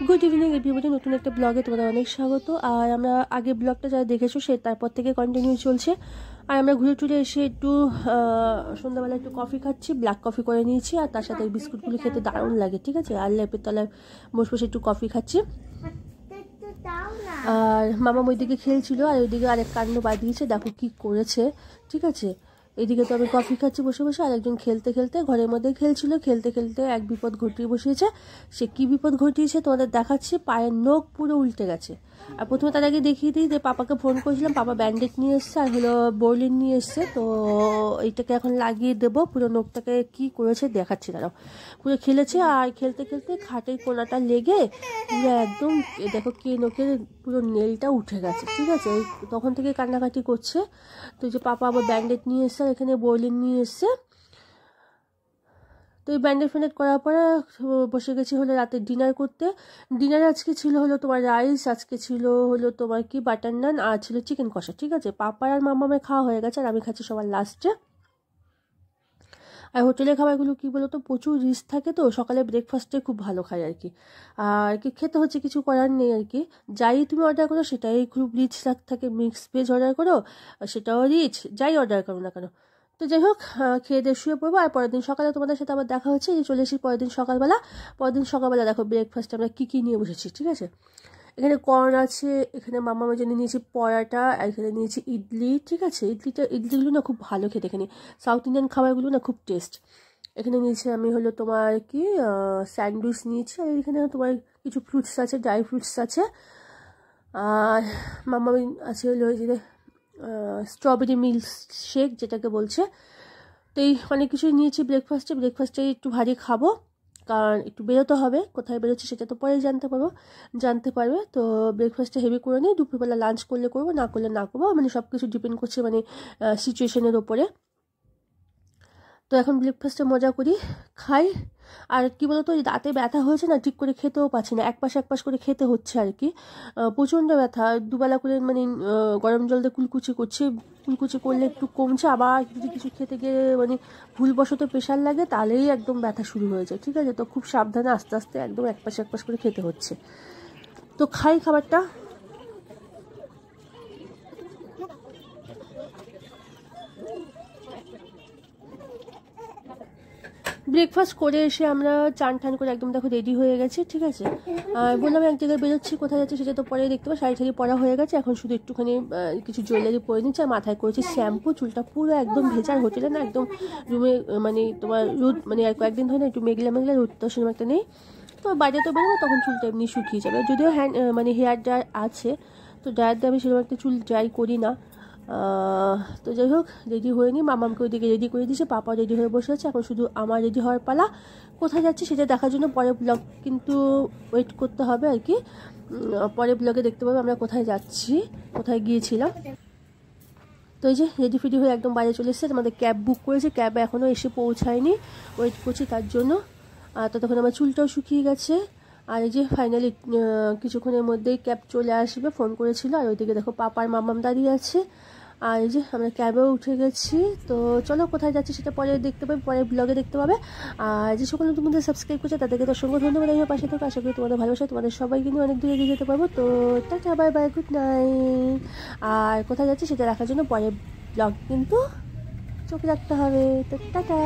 Good evening everybody, নতুন একটা ব্লগে তোমাদের অনেক স্বাগত। আর আমরা আগে ব্লগটা যারা দেখেছো সে তারপর থেকে কন্টিনিউ চলছে। আর আমরা ঘুরে টুরে এসে একটু সন্ধ্যাবেলা একটু কফি খাচ্ছি, ব্ল্যাক কফি করে নিয়েছি। আর তার সাথে এই বিস্কুটগুলো খেতে দারুণ লাগে, ঠিক আছে। আর লেপের তলায় বসে বসে একটু কফি খাচ্ছি। আর মামা ওইদিকে খেলছিল, আর ওইদিকে আরেক কাণ্ড বাঁধিয়েছে, দেখো কি করেছে, ঠিক আছে। এদিকে তো আমি কফি খাচ্ছি বসে বসে, আর একজন খেলতে খেলতে ঘরের মধ্যে খেলছিল, খেলতে খেলতে এক বিপদ ঘটিয়ে বসিয়েছে। সে কি বিপদ ঘটিয়েছে তোমাদের দেখাচ্ছি। পায়ের নখ পুরো উল্টে গেছে। আর প্রথমে তার আগে দেখিয়ে দিই যে পাপাকে ফোন করেছিলাম, পাপা ব্যান্ডেড নিয়ে এসছে আর হলো বোরলিন নিয়ে এসছে। তো এইটাকে এখন লাগিয়ে দেবো। পুরো নখটাকে কি করেছে দেখাচ্ছি দাঁড়াও। পুরো খেলেছে, আর খেলতে খেলতে খাটের কোনাটা লেগে পুরো একদম দেখো কে নখের পুরো নেলটা উঠে গেছে, ঠিক আছে। তখন থেকে কান্নাকাটি করছে। তো যে পাপা আবার ব্যান্ডেড নিয়ে এসছে, আর এখানে বোরলিন নিয়ে এসছে। তো এই ব্যান্ডেড ফ্যান্ডেড করার পরে বসে গেছি হলো রাতে ডিনার করতে। ডিনারে আজকে ছিল হলো তোমার রাইস, আজকে ছিল হলো তোমার কি বাটার নান, আর ছিল চিকেন কষা, ঠিক আছে। পাপার আর মামামের খাওয়া হয়ে গেছে, আর আমি খাচ্ছি সবার লাস্টে। আর হোটেলের খাবারগুলো কী বলো তো, প্রচুর রিস্ক থাকে, তো সকালে ব্রেকফাস্টে খুব ভালো খাই আর কি। আর কি খেতে হচ্ছে, কিছু করার নেই আর কি। যাই তুমি অর্ডার করো সেটাই খুব রিচ থাকে। মিক্স ভেজ অর্ডার করো সেটাও রিচ, যাই অর্ডার করো না কেন। তো যাই হোক, খেয়ে দিয়ে শুয়ে পড়বো। আর পরের দিন সকালে তোমাদের সাথে আবার দেখা হচ্ছে। এই চলে এসেছি পরের দিন সকালবেলা। পরের দিন সকালবেলা দেখো ব্রেকফাস্টে আমরা কী কী নিয়ে বসেছি, ঠিক আছে। এখানে কর্ন আছে, এখানে মামামের জন্য নিয়েছি পরাটা, আর এখানে নিয়েছি ইডলি, ঠিক আছে। ইডলিগুলো না খুব ভালো খেতে, এখানে সাউথ ইন্ডিয়ান খাবারগুলো না খুব টেস্ট। এখানে নিয়েছি আমি হলো তোমার কি স্যান্ডউইচ নিয়েছি, আর এখানে তোমার কিছু ফ্রুটস আছে, ড্রাই ফ্রুটস আছে। আর মামা আছে হলো যে স্ট্রবেরি মিল্ক শেক যেটাকে বলছে। তো এই অনেক কিছুই নিয়েছি ব্রেকফাস্টে একটু ভারী খাবো, কারণ একটু বেরোতে হবে। কোথায় বেরোচ্ছি সেটা তো পরেই জানতে পারবে। তো ব্রেকফাস্টটা হেভি করে নিই, দুপুরবেলা লাঞ্চ করলে করবো, না করলে না করবো, মানে সব কিছু ডিপেন্ড করছে মানে সিচুয়েশনের ওপরে। তো এখন ব্রেকফাস্টে মজা করি, খাই। আর কি বলতো, ওই দাঁতে ব্যথা হয়েছে না, ঠিক করে খেতেও পাচ্ছি না, এক পাশ করে খেতে হচ্ছে আর কি। প্রচণ্ড ব্যথা, দুবেলা করে মানে গরম জল দিয়ে কুলকুচি করলে একটু কমছে, আবার যদি কিছু খেতে গিয়ে মানে ভুলবশত প্রেশার লাগে তাহলেই একদম ব্যথা শুরু হয়ে যায়, ঠিক আছে। তো খুব সাবধানে আস্তে আস্তে একদম এক পাশ করে খেতে হচ্ছে। তো খাই খাবারটা। ব্রেকফাস্ট করে এসে আমরা চান টান করে একদম দেখো রেডি হয়ে গেছি, ঠিক আছে। বললাম এক জায়গায় বেরোচ্ছি, কোথায় যাচ্ছি সেটা তো পরে দেখতে পাবো। শাড়ি পরা হয়ে গেছে, এখন শুধু একটুখানি কিছু জুয়েলারি পরে নিচ্ছি। আর মাথায় করেছি শ্যাম্পু, চুলটা পুরো একদম ভেজা। হোটেলে না একদম রুমে মানে তোমার রোদ মানে আর কয়েকদিন ধরে না একটু মেঘলা রোদ তো সেরকম একটা নেই। তো বাইরে তো বেরোবো, তখন চুলটা এমনি শুকিয়ে যাবে। যদিও মানে হেয়ার ড্রায়ার আছে, তো ড্রায়ার দিয়ে আমি সেরকম একটা চুল ড্রাই করি না। তো যাই হোক, রেডি হয়ে নিই। মামামকে ওইদিকে রেডি করে দিয়েছে, পাপা রেডি হয়ে বসে আছে। এখন শুধু আমার রেডি হওয়ার পালা। কোথায় যাচ্ছি সেটা দেখার জন্য পরে ব্লগ কিন্তু ওয়েট করতে হবে আর কি। পরে ব্লগে দেখতে পাবে আমরা কোথায় যাচ্ছি, কোথায় গিয়েছিলাম। তো এই যে রেডি ফেডি হয়ে একদম বাইরে চলে এসেছে। আমাদের ক্যাব বুক করেছে, ক্যাব এখনও এসে পৌঁছায়নি, ওয়েট করছি তার জন্য। আর ততক্ষণ আমার চুলটাও শুকিয়ে গেছে। আর এই যে ফাইনালি কিছুক্ষণের মধ্যেই ক্যাব চলে আসবে, ফোন করেছিল। আর ওইদিকে দেখো পাপার মামাম দাঁড়িয়ে আছে। আর এই যে আমরা ক্যাবেও উঠে গেছি। তো চলো কোথায় যাচ্ছি সেটা পরে দেখতে পাবে, পরে ব্লগে দেখতে পাবে। আর যে সকল তোমাদের সাবস্ক্রাইব করছে তাদেরকে তো অসংখ্য ধন্যবাদ। এই পাশে থাকো, আশা করি তোমাদের ভালোবাসা তোমাদের সবাইকে নিয়ে অনেক দূরে এগিয়ে যেতে পারবো। তো tata, bye bye, good night. আর কোথায় যাচ্ছি সেটা দেখার জন্য পরে ব্লগ কিন্তু চোখ রাখতে হবে। তো টাটা।